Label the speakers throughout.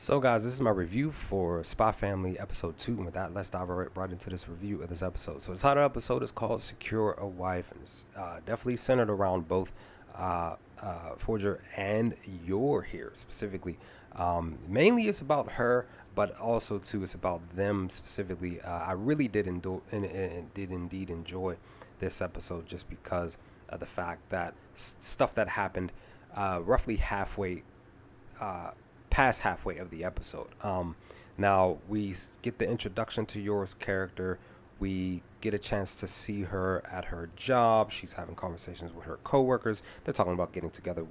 Speaker 1: So, guys, this is my review for Spy Family episode 2. And with that, let's dive right into this review of this episode. So, the title of the episode is called Secure a Wife, and it's definitely centered around both Forger and Yor here specifically. Mainly, it's about her, but also too, it's about them specifically. I really did indeed enjoy this episode just because of the fact that stuff that happened roughly halfway. Past halfway of the episode. Now we get the introduction to Yor's character. We get a chance to see her at her job. She's having conversations with her coworkers. They're talking about getting together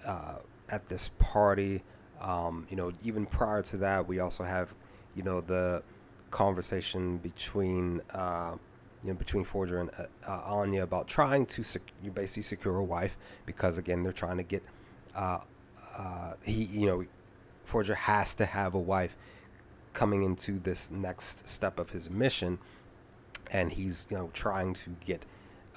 Speaker 1: at this party. Even prior to that, we also have, the conversation between Forger and Anya about trying to basically secure a wife because again they're trying to get Forger has to have a wife coming into this next step of his mission, and he's trying to get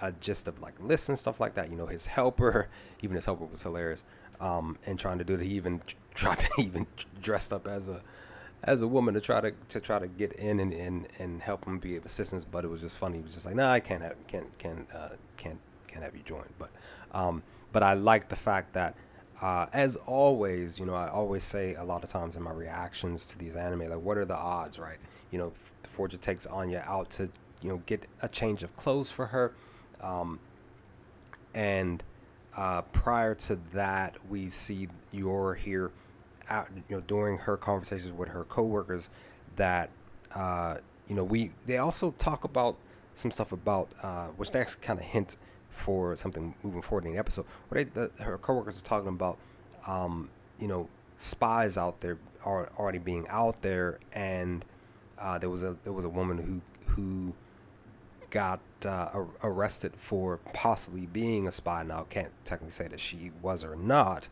Speaker 1: a gist of like lists and stuff like that. His helper, even his helper was hilarious, and trying to do it. He even tried to even dressed up as a woman to try to get in and help him be of assistance. But it was just funny. He was just like, nah, I can't have you join. But I like the fact that. As always, I always say a lot of times in my reactions to these anime, like, what are the odds, right? Forger takes Anya out to, get a change of clothes for her. And prior to that, we see Yor here, during her conversations with her coworkers that, they also talk about some stuff about, which they actually kind of hint for something moving forward in the episode, where her coworkers are talking about, spies out there are already being out there, and there was a woman who got arrested for possibly being a spy. Now, I can't technically say that she was or not,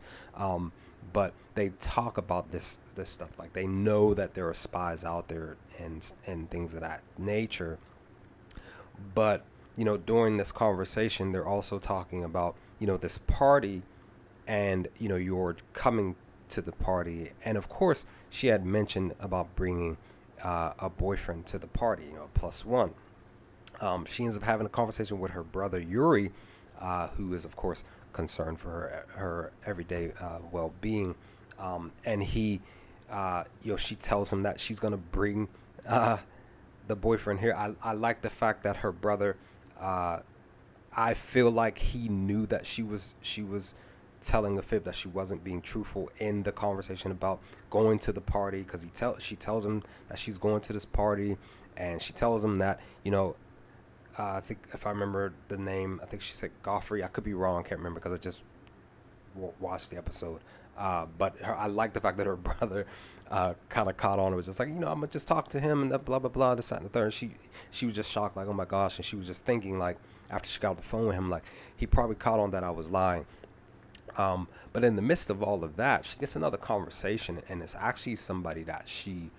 Speaker 1: but they talk about this stuff, like they know that there are spies out there and things of that nature, but during this conversation, they're also talking about, this party and, you're coming to the party. And of course, she had mentioned about bringing a boyfriend to the party, plus one. She ends up having a conversation with her brother, Yuri, who is, of course, concerned for her everyday well-being. And he, she tells him that she's going to bring the boyfriend here. I like the fact that her brother, I feel like he knew that she was telling a fib, that she wasn't being truthful in the conversation about going to the party, because she tells him that she's going to this party, and she tells him that I think if I remember the name, I think she said Godfrey. I could be wrong, I can't remember because I just watched the episode. But I like the fact that her brother kind of caught on. It was just like, I'm gonna just talk to him and blah blah blah, this that and the third. She was just shocked, like, oh my gosh, and she was just thinking, like, after she got off the phone with him, like, he probably caught on that I was lying. But in the midst of all of that, she gets another conversation, and it's actually somebody that she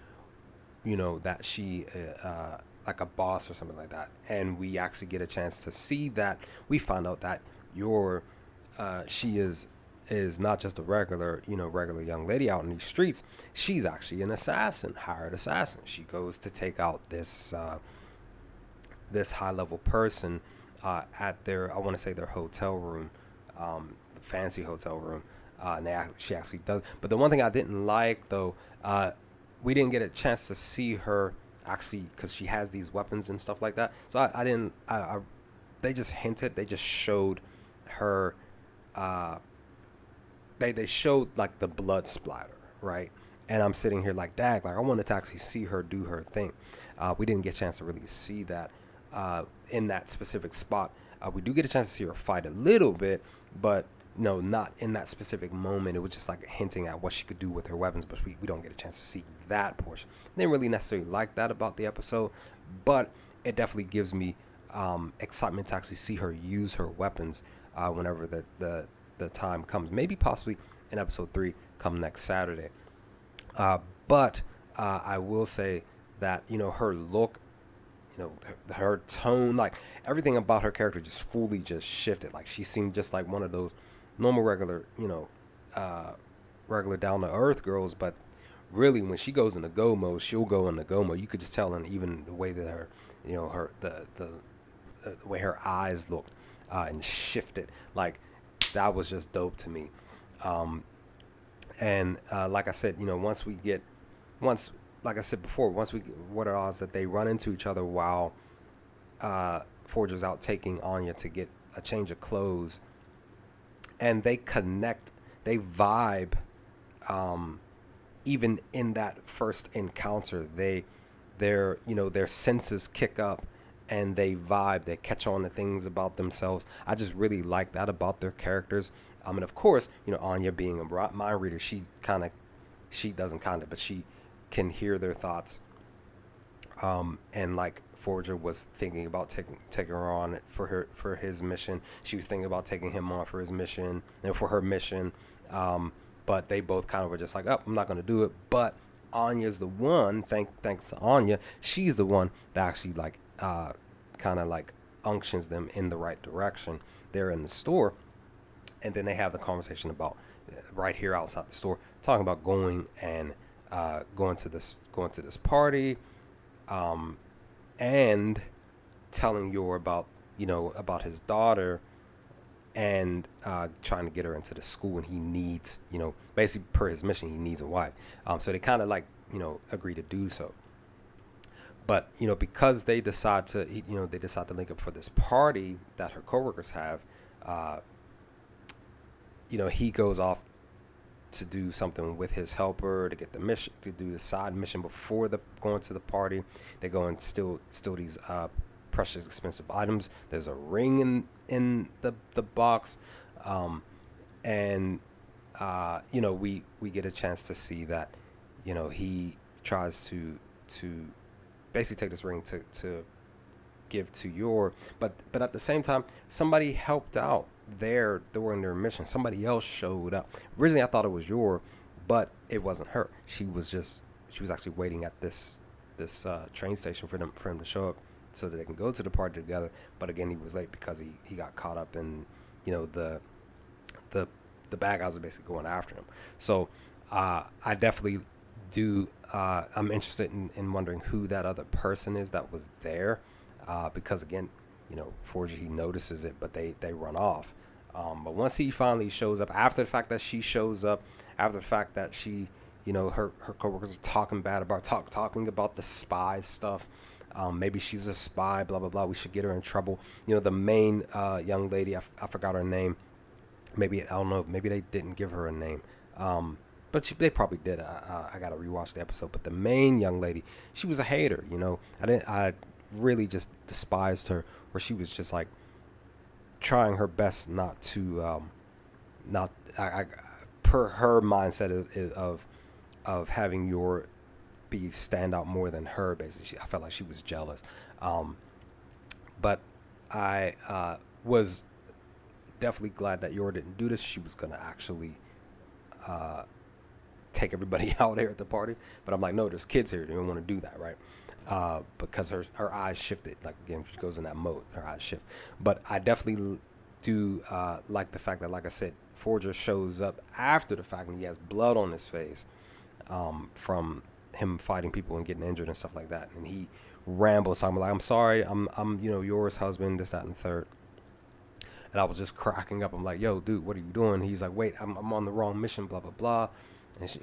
Speaker 1: like a boss or something like that, and we actually get a chance to see that. We find out that she is not just a regular young lady out in these streets. She's actually an assassin, hired assassin. She goes to take out this high level person at I want to say their hotel room, fancy hotel room, and she actually does. But the one thing I didn't like, though, we didn't get a chance to see her actually, because she has these weapons and stuff like that. So I didn't. They just hinted. They just showed her. They showed like the blood splatter, right? And I'm sitting here like, dag, like I wanted to actually see her do her thing. We didn't get a chance to really see that in that specific spot. We do get a chance to see her fight a little bit, but no, not in that specific moment. It was just like hinting at what she could do with her weapons, but we don't get a chance to see that portion. I didn't really necessarily like that about the episode, but it definitely gives me excitement to actually see her use her weapons whenever the time comes. Maybe possibly in episode 3 come next Saturday. But I will say that, her look, her tone, like everything about her character just fully just shifted. Like she seemed just like one of those normal, regular, regular down to earth girls, but really when she goes into go mode, she'll go into go mode. You could just tell, and even the way that her, her the way her eyes looked and shifted, like that was just dope to me. Um, and like I said, once like I said before, once we what are odds that they run into each other while Forger's out taking Anya to get a change of clothes, and they connect, they vibe. Even in that first encounter, their senses kick up, and they vibe. They catch on to things about themselves. I just really like that about their characters. And of course, Anya being a mind reader, she doesn't but she can hear their thoughts. And like Forger was thinking about taking her on for his mission. She was thinking about taking him on for his mission and for her mission. But they both kind of were just like, oh, I'm not going to do it. But Anya's the one. Thanks to Anya, she's the one that actually like kind of like unctions them in the right direction. They're in the store, and then they have the conversation about right here outside the store, talking about going and going to this party, and telling Yor about about his daughter, and trying to get her into the school, and he needs, basically per his mission, he needs a wife. So they kind of like agree to do so. But because they decide to link up for this party that her coworkers have. He goes off to do something with his helper to get the mission, to do the side mission before going to the party. They go and steal these precious, expensive items. There's a ring in the box, and we get a chance to see that he tries to basically take this ring to give to Yor, but at the same time, somebody helped out there during their mission. Somebody else showed up. Originally, I thought it was Yor, but it wasn't her. She was actually waiting at this train station for him to show up so that they can go to the party together. But again, he was late because he got caught up in the bad guys are basically going after him. So I definitely do. I'm interested in wondering who that other person is that was there. Because again, Forger, he notices it, but they run off. But once he finally shows up, after the fact that she shows up, after the fact that she, her coworkers are talking about the spy stuff. Maybe she's a spy, blah, blah, blah. We should get her in trouble. The main young lady, I forgot her name. Maybe, I don't know, maybe they didn't give her a name. But they probably did. I got to rewatch the episode. But the main young lady, she was a hater, I really just despised her, where she was just like trying her best not to per her mindset of having Yor be stand out more than her. Basically, I felt like she was jealous. But I was definitely glad that Yor didn't do this. She was gonna actually take everybody out here at the party, but I'm like, no, there's kids here. They don't want to do that, right? Because her eyes shifted. Like again, she goes in that mode, her eyes shift. But I definitely do like the fact that, like I said, Forger shows up after the fact, and he has blood on his face from him fighting people and getting injured and stuff like that. And he rambles, talking like, "I'm sorry, I'm Yor's husband, this, that, and the third." And I was just cracking up. I'm like, "Yo, dude, what are you doing?" He's like, "Wait, I'm on the wrong mission, blah blah blah."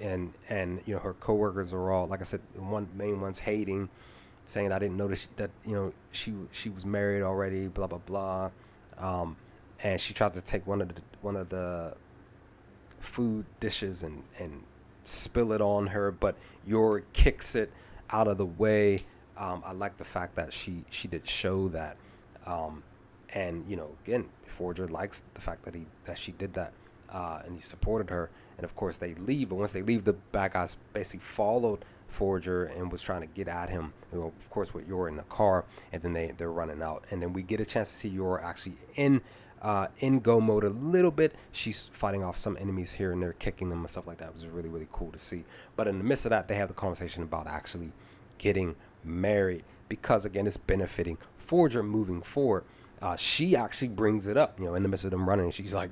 Speaker 1: And her coworkers are all, like I said, one main one's hating, saying I didn't notice that she was married already, blah blah blah, and she tries to take one of the food dishes and spill it on her, but Yor kicks it out of the way. I like the fact that she did show that, and again, Forger likes the fact that she did that, and he supported her. And of course they leave, but once they leave, the bad guys basically followed Forger and was trying to get at him, of course with Yor in the car, and then they're running out, and then we get a chance to see Yor actually in go mode a little bit. She's fighting off some enemies here and there, kicking them and stuff like that. It was really, really cool to see. But in the midst of that, they have the conversation about actually getting married, because again, it's benefiting Forger moving forward. She actually brings it up, in the midst of them running. She's like,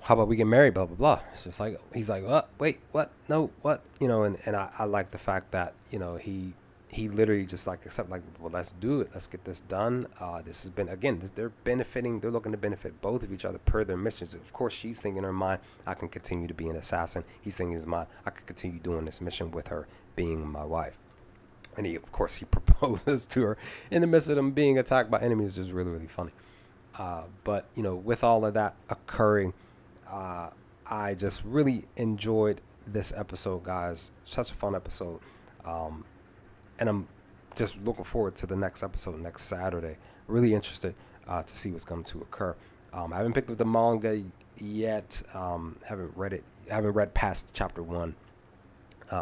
Speaker 1: how about we get married, blah blah blah. It's just like, he's like, what, wait, what, no, what, and I like the fact that he literally just like accept, like, well, let's do it, let's get this done. This has been, again, they're looking to benefit both of each other per their missions. Of course, she's thinking in her mind, I can continue to be an assassin. He's thinking in his mind, I can continue doing this mission with her being my wife. And he, of course, he proposes to her in the midst of them being attacked by enemies. Just really, really funny. But with all of that occurring, I just really enjoyed this episode, guys. Such a fun episode. And I'm just looking forward to the next episode next Saturday. Really interested to see what's going to occur. I haven't picked up the manga yet. Haven't read it. I haven't read past chapter 1.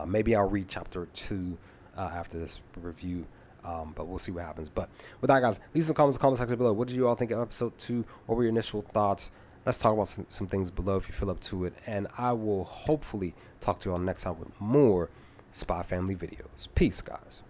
Speaker 1: Maybe I'll read chapter 2 after this review. But we'll see what happens. But with that, guys, leave some comments in the comment section below. What did you all think of episode 2? What were your initial thoughts? Let's talk about some things below if you feel up to it. And I will hopefully talk to you all next time with more Spy Family videos. Peace, guys.